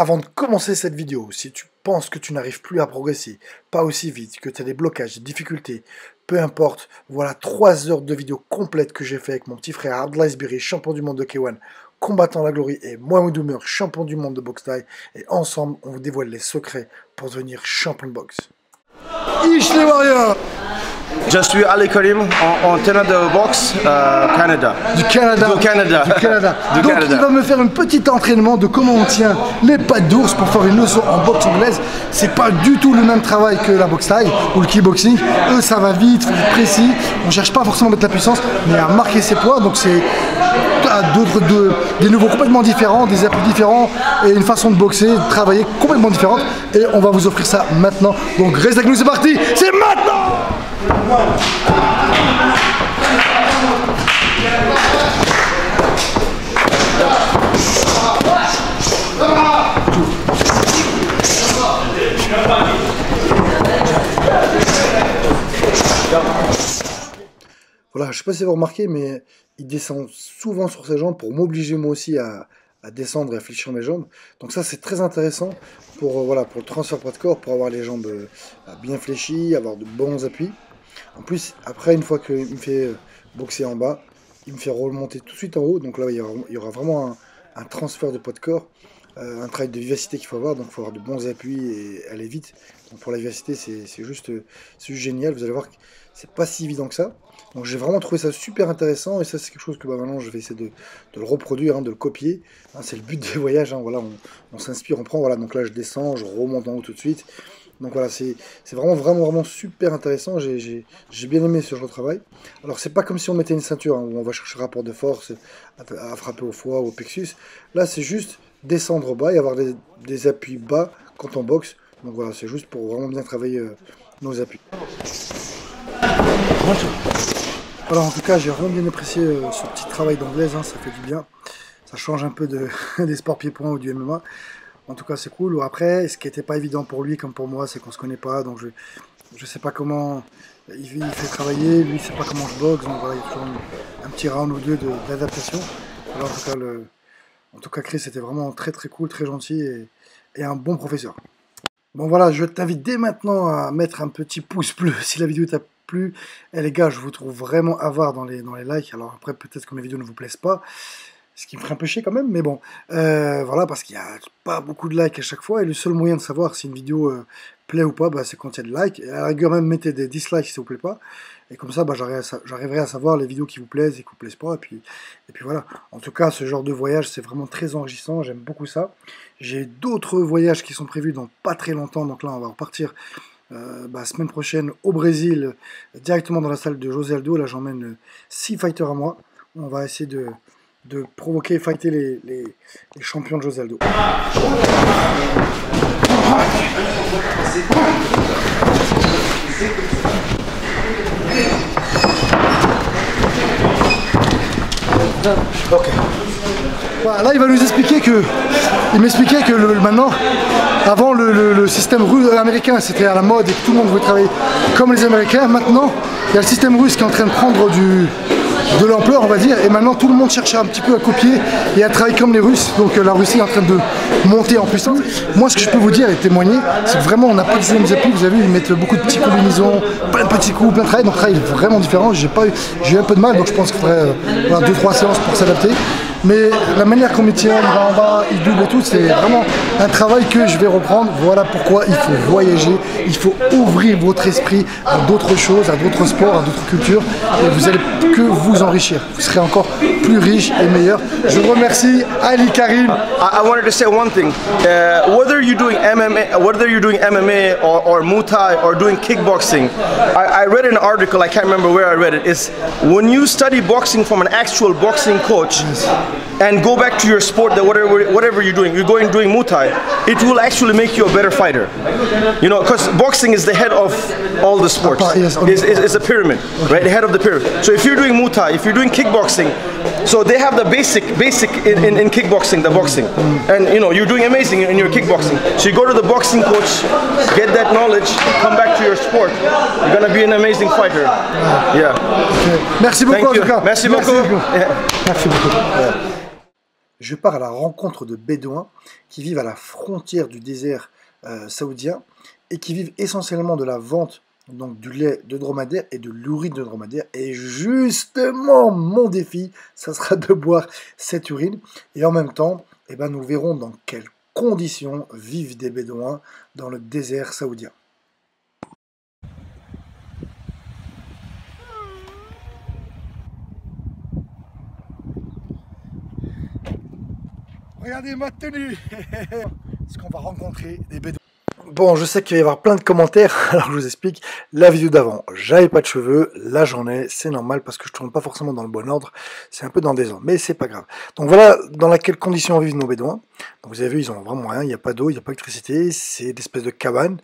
Avant de commencer cette vidéo, si tu penses que tu n'arrives plus à progresser, pas aussi vite, que tu as des blocages, des difficultés, peu importe, voilà 3 heures de vidéo complète que j'ai fait avec mon petit frère Abdelaziz Biri, champion du monde de K1, combattant la glory, et Mohamed Oumer, champion du monde de boxe thaï, et ensemble, on vous dévoile les secrets pour devenir champion de boxe. Ish les Warriors! Je suis Ali Karim, entraîneur de boxe Canada. Du Canada. Du Canada. Du Canada. Du Donc Canada. il va me faire un petit entraînement de comment on tient les pattes d'ours pour faire une leçon en boxe anglaise. C'est pas du tout le même travail que la boxe thaï ou le kickboxing. Eux ça va vite, faut être précis. On cherche pas forcément à mettre la puissance, mais à marquer ses poids. Donc c'est des niveaux complètement différents, des appuis différents et une façon de boxer, de travailler complètement différente. Et on va vous offrir ça maintenant. Donc reste avec nous, c'est parti, c'est maintenant! Voilà, je sais pas si vous remarquez, mais il descend souvent sur ses jambes pour m'obliger moi aussi à descendre et à fléchir mes jambes. Donc ça c'est très intéressant pour, voilà, pour le transfert poids de corps, pour avoir les jambes bien fléchies, avoir de bons appuis. En plus, après, une fois qu'il me fait boxer en bas, il me fait remonter tout de suite en haut. Donc là, il y aura vraiment un transfert de poids de corps, un travail de vivacité qu'il faut avoir. Donc il faut avoir de bons appuis et aller vite. Donc pour la vivacité, c'est juste génial. Vous allez voir que c'est pas si évident que ça. Donc j'ai vraiment trouvé ça super intéressant. Et ça, c'est quelque chose que maintenant, je vais essayer de le reproduire, hein, de le copier. Hein, c'est le but des voyages. Hein, voilà, on s'inspire, on prend. Voilà, donc là, je descends, je remonte en haut tout de suite. Donc voilà, c'est vraiment super intéressant. J'ai bien aimé ce genre de travail. Alors c'est pas comme si on mettait une ceinture, hein, où on va chercher rapport de force à frapper au foie ou au plexus. Là c'est juste descendre bas et avoir des appuis bas quand on boxe. Donc voilà, c'est juste pour vraiment bien travailler nos appuis. Voilà, en tout cas j'ai vraiment bien apprécié ce petit travail d'anglaise, hein, ça fait du bien. Ça change un peu des sports pieds-points ou du MMA. En tout cas, c'est cool. Après, ce qui n'était pas évident pour lui comme pour moi, c'est qu'on se connaît pas. Donc, je sais pas comment il fait travailler. Lui, il sait pas comment je boxe. Donc, voilà, il y a toujours un petit round ou deux d'adaptation. Alors, en tout cas, Chris était vraiment très cool, très gentil et un bon professeur. Bon, voilà, je t'invite dès maintenant à mettre un petit pouce bleu si la vidéo t'a plu. Et les gars, je vous trouve vraiment avare dans les likes. Alors, après, peut-être que mes vidéos ne vous plaisent pas. Ce qui me ferait un peu chier quand même, mais bon, voilà, parce qu'il n'y a pas beaucoup de likes à chaque fois, et le seul moyen de savoir si une vidéo plaît ou pas, bah, c'est quand il y a de likes, et à la rigueur même, mettez des dislikes si ça vous plaît pas, et comme ça, bah, j'arriverai à savoir les vidéos qui vous plaisent et qui vous plaisent pas, et puis voilà. En tout cas, ce genre de voyage, c'est vraiment très enrichissant, j'aime beaucoup ça. J'ai d'autres voyages qui sont prévus dans pas très longtemps, donc là, on va repartir semaine prochaine au Brésil, directement dans la salle de José Aldo. Là, j'emmène 6 fighters à moi, on va essayer de provoquer et fighter les champions de José Aldo. Ok. Voilà, là il va nous expliquer que maintenant, avant le système américain c'était à la mode et que tout le monde voulait travailler comme les Américains. Maintenant il y a le système russe qui est en train de prendre de l'ampleur, on va dire, et maintenant tout le monde cherche un petit peu à copier et à travailler comme les Russes. Donc la Russie est en train de monter en puissance. Moi, ce que je peux vous dire et témoigner, c'est que vraiment on n'a pas de mêmes appuis. Vous avez vu, ils mettent beaucoup de petits combinaisons, plein de petits coups, plein de travail. Donc le travail est vraiment différent. J'ai eu un peu de mal, donc je pense qu'il faudrait 2-3 séances pour s'adapter. Mais la manière qu'on me tient, il va en bas, il double et tout, c'est vraiment un travail que je vais reprendre. Voilà pourquoi il faut voyager, il faut ouvrir votre esprit à d'autres choses, à d'autres sports, à d'autres cultures, et vous allez que vous enrichir. Vous serez encore plus riche et meilleur. Je remercie Ali Karim. I wanted to say one thing. Whether you're doing MMA or Muay Thai or doing kickboxing, I read an article, I can't remember where I read it, is when you study boxing from an actual boxing coach, yes, and go back to your sport, that whatever you're doing doing Muay Thai, it will actually make you a better fighter. You know, because boxing is the head of all the sports. Yes, it's a pyramid, okay, right? The head of the pyramid. So if you're doing Muay Thai, if you're doing kickboxing, so they have the basic in kickboxing, the boxing, and you know you're doing amazing in your kickboxing. So you go to the boxing coach, get that knowledge, come back to your sport. You're gonna be an amazing fighter. Yeah. Okay. Merci beaucoup en tout cas. Merci beaucoup. Merci beaucoup. Yeah. Je pars à la rencontre de Bédouins qui vivent à la frontière du désert saoudien et qui vivent essentiellement de la vente donc du lait de dromadaire et de l'urine de dromadaire. Et justement, mon défi, ça sera de boire cette urine. Et en même temps, eh ben, nous verrons dans quelles conditions vivent des Bédouins dans le désert saoudien. Regardez ma tenue. Est-ce qu'on va rencontrer des Bédouins? Bon, je sais qu'il va y avoir plein de commentaires, alors je vous explique. La vidéo d'avant, j'avais pas de cheveux, là j'en ai, c'est normal parce que je tourne pas forcément dans le bon ordre, c'est un peu dans le désordre, mais c'est pas grave. Donc voilà dans quelles conditions vivent nos Bédouins. Donc vous avez vu, ils ont vraiment rien, il n'y a pas d'eau, il n'y a pas d'électricité, c'est des espèces de cabanes.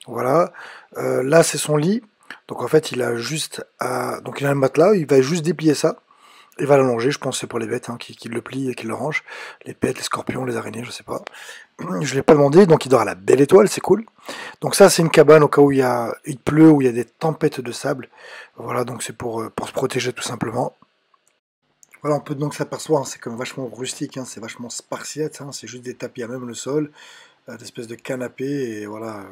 Voilà, là c'est son lit, donc en fait il a juste à... Donc il a un matelas, il va juste déplier ça. Il va l'allonger, je pense que c'est pour les bêtes hein, qui le plient et qui le rangent. Les bêtes, les scorpions, les araignées, je sais pas. Je ne l'ai pas demandé, donc il dort à la belle étoile, c'est cool. Donc ça, c'est une cabane au cas où il pleut, où il y a des tempêtes de sable. Voilà, donc c'est pour se protéger tout simplement. Voilà, on peut donc s'apercevoir, hein, c'est comme vachement rustique, hein, c'est vachement spartiate, hein, c'est juste des tapis à même le sol, des espèces de canapés, et voilà,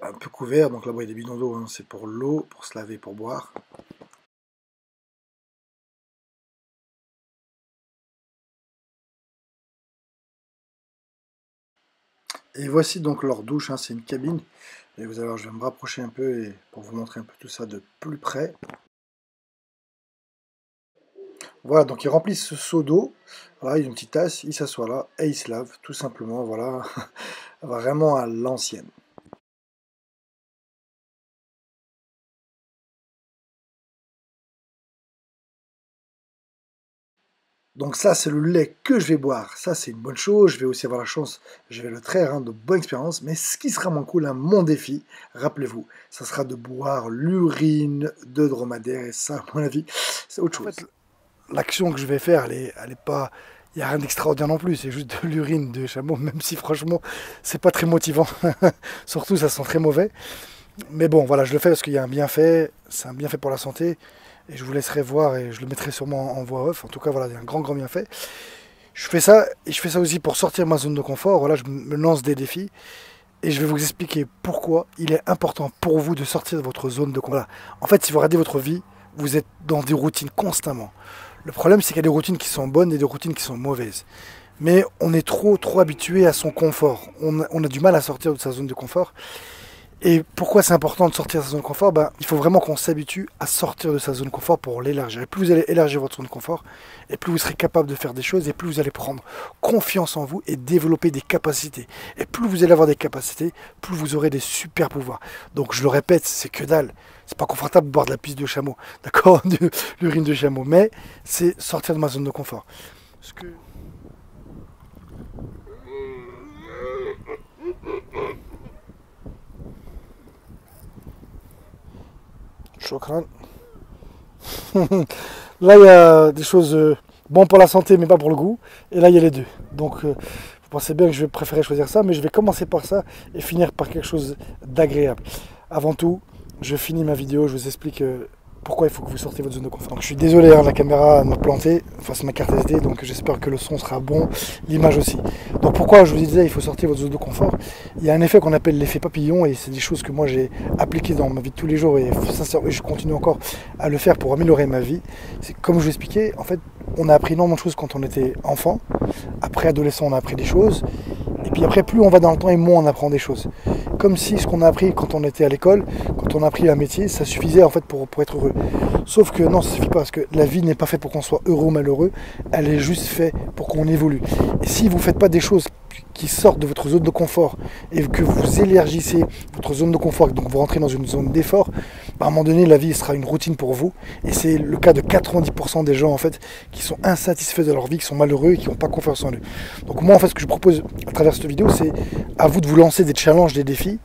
un peu couvert. Donc là-bas, il y a des bidons d'eau, hein, c'est pour l'eau, pour se laver, pour boire. Et voici donc leur douche, hein, c'est une cabine. Et vous allez voir, je vais me rapprocher un peu pour vous montrer un peu tout ça de plus près. Voilà, donc ils remplissent ce seau d'eau. Voilà, ils ont une petite tasse, ils s'assoient là et ils se lavent, tout simplement. Voilà, vraiment à l'ancienne. Donc ça, c'est le lait que je vais boire. Ça, c'est une bonne chose. Je vais aussi avoir la chance, je vais le traire, hein, de bonne expérience. Mais ce qui sera moins cool, hein, mon défi, rappelez-vous, ça sera de boire l'urine de dromadaire. Et ça, à mon avis, c'est autre chose. En fait, l'action que je vais faire, elle est pas... Il n'y a rien d'extraordinaire non plus. C'est juste de l'urine de chameau, même si franchement, c'est pas très motivant. Surtout, ça sent très mauvais. Mais bon, voilà, je le fais parce qu'il y a un bienfait. C'est un bienfait pour la santé. Et je vous laisserai voir et je le mettrai sûrement en voix off. En tout cas, voilà, il y a un grand bienfait. Je fais ça et je fais ça aussi pour sortir de ma zone de confort. Voilà, je me lance des défis et je vais vous expliquer pourquoi il est important pour vous de sortir de votre zone de confort. Voilà. En fait, si vous regardez votre vie, vous êtes dans des routines constamment. Le problème, c'est qu'il y a des routines qui sont bonnes et des routines qui sont mauvaises. Mais on est trop habitué à son confort. On a du mal à sortir de sa zone de confort. Et pourquoi c'est important de sortir de sa zone de confort? Il faut vraiment qu'on s'habitue à sortir de sa zone de confort pour l'élargir. Et plus vous allez élargir votre zone de confort, et plus vous serez capable de faire des choses, et plus vous allez prendre confiance en vous et développer des capacités. Et plus vous allez avoir des capacités, plus vous aurez des super pouvoirs. Donc je le répète, c'est que dalle. C'est pas confortable de boire de la pisse de chameau, d'accord, de l'urine de chameau, mais c'est sortir de ma zone de confort. Parce que... Chokran. Là, il y a des choses bonnes pour la santé, mais pas pour le goût. Et là, il y a les deux. Donc, vous pensez bien que je vais préférer choisir ça, mais je vais commencer par ça et finir par quelque chose d'agréable. Avant tout, je finis ma vidéo, je vous explique pourquoi il faut que vous sortez votre zone de confort. Donc, je suis désolé, hein, la caméra m'a planté, enfin c'est ma carte SD, donc j'espère que le son sera bon, l'image aussi. Donc pourquoi je vous disais il faut sortir votre zone de confort? Il y a un effet qu'on appelle l'effet papillon et c'est des choses que moi j'ai appliquées dans ma vie de tous les jours et sincèrement je continue encore à le faire pour améliorer ma vie. C'est comme je vous expliquais, en fait on a appris énormément de choses quand on était enfant, après adolescent on a appris des choses. Et puis après, plus on va dans le temps et moins on apprend des choses. Comme si ce qu'on a appris quand on était à l'école, quand on a appris un métier, ça suffisait en fait pour être heureux. Sauf que non, ça ne suffit pas, parce que la vie n'est pas faite pour qu'on soit heureux ou malheureux, elle est juste faite pour qu'on évolue. Et si vous ne faites pas des choses qui sortent de votre zone de confort et que vous élargissez votre zone de confort, donc vous rentrez dans une zone d'effort, à un moment donné la vie sera une routine pour vous et c'est le cas de 90% des gens en fait qui sont insatisfaits de leur vie, qui sont malheureux et qui n'ont pas confiance en eux. Donc moi en fait ce que je propose à travers cette vidéo c'est à vous de vous lancer des challenges, des défis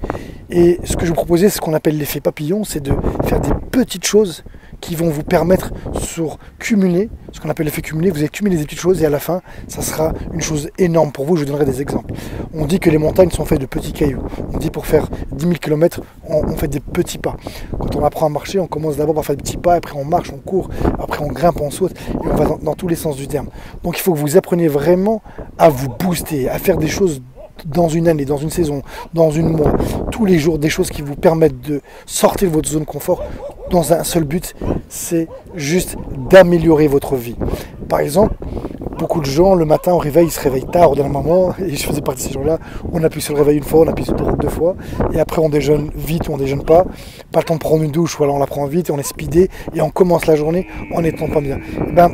et ce que je vous proposais c'est ce qu'on appelle l'effet papillon, c'est de faire des petites choses qui vont vous permettre sur cumuler, ce qu'on appelle l'effet cumulé. Vous allez cumuler des petites choses et à la fin, ça sera une chose énorme pour vous. Je vous donnerai des exemples. On dit que les montagnes sont faites de petits cailloux. On dit pour faire 10 000 km, on fait des petits pas. Quand on apprend à marcher, on commence d'abord par faire des petits pas, après on marche, on court, après on grimpe, on saute, et on va dans tous les sens du terme. Donc il faut que vous appreniez vraiment à vous booster, à faire des choses dans une année, dans une saison, dans une mois, tous les jours, des choses qui vous permettent de sortir de votre zone de confort dans un seul but, c'est juste d'améliorer votre vie. Par exemple, beaucoup de gens, le matin au réveil, ils se réveillent tard au dernier moment, et je faisais partie de ces gens-là, on appuie sur le réveil une fois, on appuie sur le drogue 2 fois, et après on déjeune vite ou on déjeune pas le temps de prendre une douche, ou alors on la prend vite, et on est speedé, et on commence la journée en n'étant pas bien. Et ben,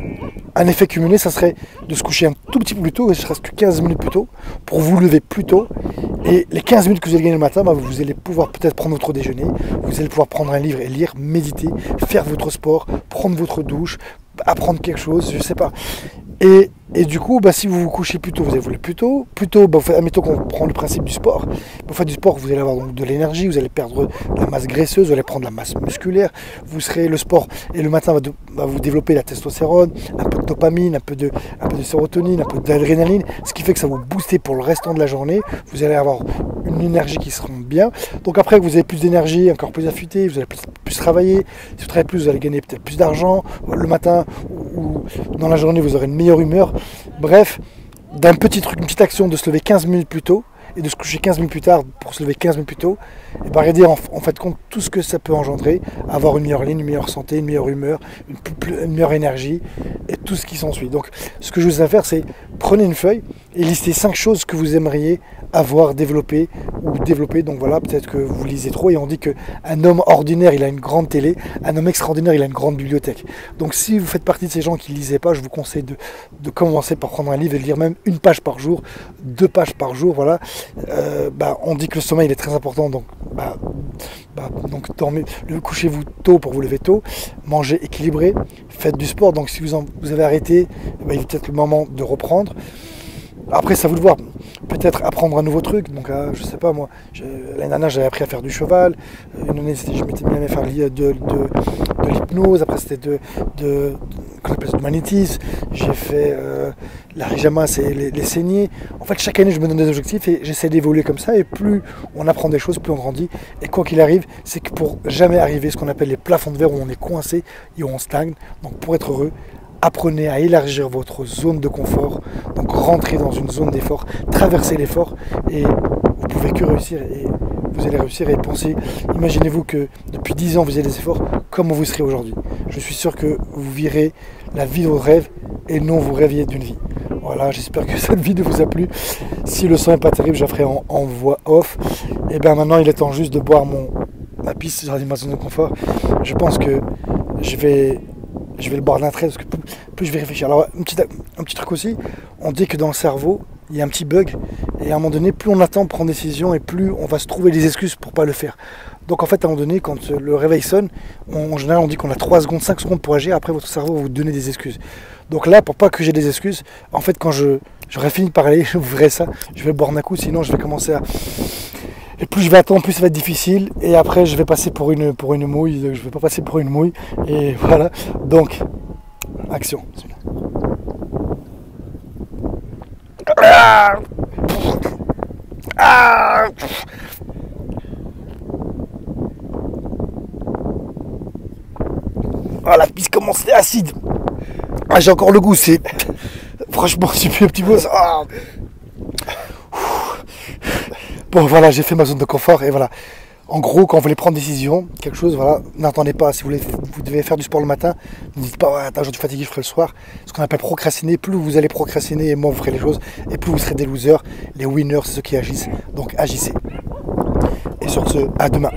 un effet cumulé, ça serait de se coucher un tout petit peu plus tôt, ne serait-ce que 15 minutes plus tôt, pour vous lever plus tôt. Et les 15 minutes que vous allez gagner le matin, vous allez pouvoir peut-être prendre votre déjeuner, vous allez pouvoir prendre un livre et lire, méditer, faire votre sport, prendre votre douche, apprendre quelque chose, je sais pas. Et du coup, si vous vous couchez plus tôt, vous allez vous lever plus tôt. Admettons qu'on prend le principe du sport. Vous faites du sport, vous allez avoir donc de l'énergie, vous allez perdre de la masse graisseuse, vous allez prendre de la masse musculaire. Le sport, et le matin va vous développer la testostérone, un peu de dopamine, un peu de sérotonine, un peu d'adrénaline, ce qui fait que ça va vous booster pour le restant de la journée. Vous allez avoir une énergie qui sera bien. Donc après, vous avez plus d'énergie, encore plus affûté, vous allez plus travailler. Si vous travaillez plus, vous allez gagner peut-être plus d'argent. Le matin ou dans la journée, vous aurez une meilleure humeur. Bref, d'un petit truc, une petite action de se lever 15 minutes plus tôt et de se coucher 15 minutes plus tard pour se lever 15 minutes plus tôt, et regardez en fait compte tout ce que ça peut engendrer, avoir une meilleure ligne, une meilleure santé, une meilleure humeur, une meilleure énergie et tout ce qui s'ensuit. Donc ce que je vous invite à faire, c'est prenez une feuille et listez 5 choses que vous aimeriez avoir développé ou développer. Donc voilà, peut-être que vous lisez trop, et on dit qu'un homme ordinaire, il a une grande télé, un homme extraordinaire, il a une grande bibliothèque. Donc si vous faites partie de ces gens qui ne lisaient pas, je vous conseille de commencer par prendre un livre et de lire même 1 page par jour, 2 pages par jour, voilà. On dit que le sommeil il est très important, donc couchez-vous tôt pour vous lever tôt, mangez équilibré, faites du sport. Donc si vous avez arrêté, il est peut-être le moment de reprendre. Après, c'est à vous de voir. Peut-être apprendre un nouveau truc. Donc, je sais pas, moi, l'année dernière, j'avais appris à faire du cheval. Une année, je m'étais mis à faire de l'hypnose. Après, c'était de magnétisme. J'ai fait la Rijama, c'est les saignées. En fait, chaque année, je me donne des objectifs et j'essaie d'évoluer comme ça. Et plus on apprend des choses, plus on grandit. Et quoi qu'il arrive, c'est que pour jamais arriver ce qu'on appelle les plafonds de verre où on est coincé et où on stagne. Donc, pour être heureux, apprenez à élargir votre zone de confort, donc rentrez dans une zone d'effort, traversez l'effort et vous pouvez que réussir, et vous allez réussir. Et pensez, imaginez-vous que depuis 10 ans vous avez des efforts, comment vous serez aujourd'hui. Je suis sûr que vous virez la vie de vos rêves et non vous rêviez d'une vie. Voilà, j'espère que cette vidéo vous a plu. Si le son n'est pas terrible, je la ferai en voix off. Et bien maintenant il est temps juste de boire ma pisse sur ma zone de confort. Je pense que je vais le boire d'un trait parce que plus je vais réfléchir. Alors un petit truc aussi, on dit que dans le cerveau, il y a un petit bug, et à un moment donné, plus on attend de prendre des décisions et plus on va se trouver des excuses pour pas le faire. Donc en fait, à un moment donné, quand le réveil sonne, en général on dit qu'on a 3 secondes, 5 secondes pour agir, après votre cerveau va vous donner des excuses. Donc là, pour pas que j'ai des excuses, en fait quand j'aurai fini de parler, vous verrez ça, je vais boire d'un coup, sinon je vais commencer à... Et plus je vais attendre, plus ça va être difficile. Et après, je vais passer pour une mouille. Je ne vais pas passer pour une mouille. Et voilà. Donc, action. Ah, la pisse commence, c'est acide. Ah, j'ai encore le goût, c'est... Franchement, c'est plus un petit peu... Ah. Bon, voilà, j'ai fait ma zone de confort, et voilà. En gros, quand vous voulez prendre des décisions, quelque chose, voilà, n'attendez pas. Si vous devez faire du sport le matin, ne dites pas, ouais, attends, je suis fatigué, je ferai le soir. Ce qu'on appelle procrastiner, plus vous allez procrastiner, et moins vous ferez les choses, et plus vous serez des losers. Les winners, c'est ceux qui agissent. Donc agissez. Et sur ce, à demain.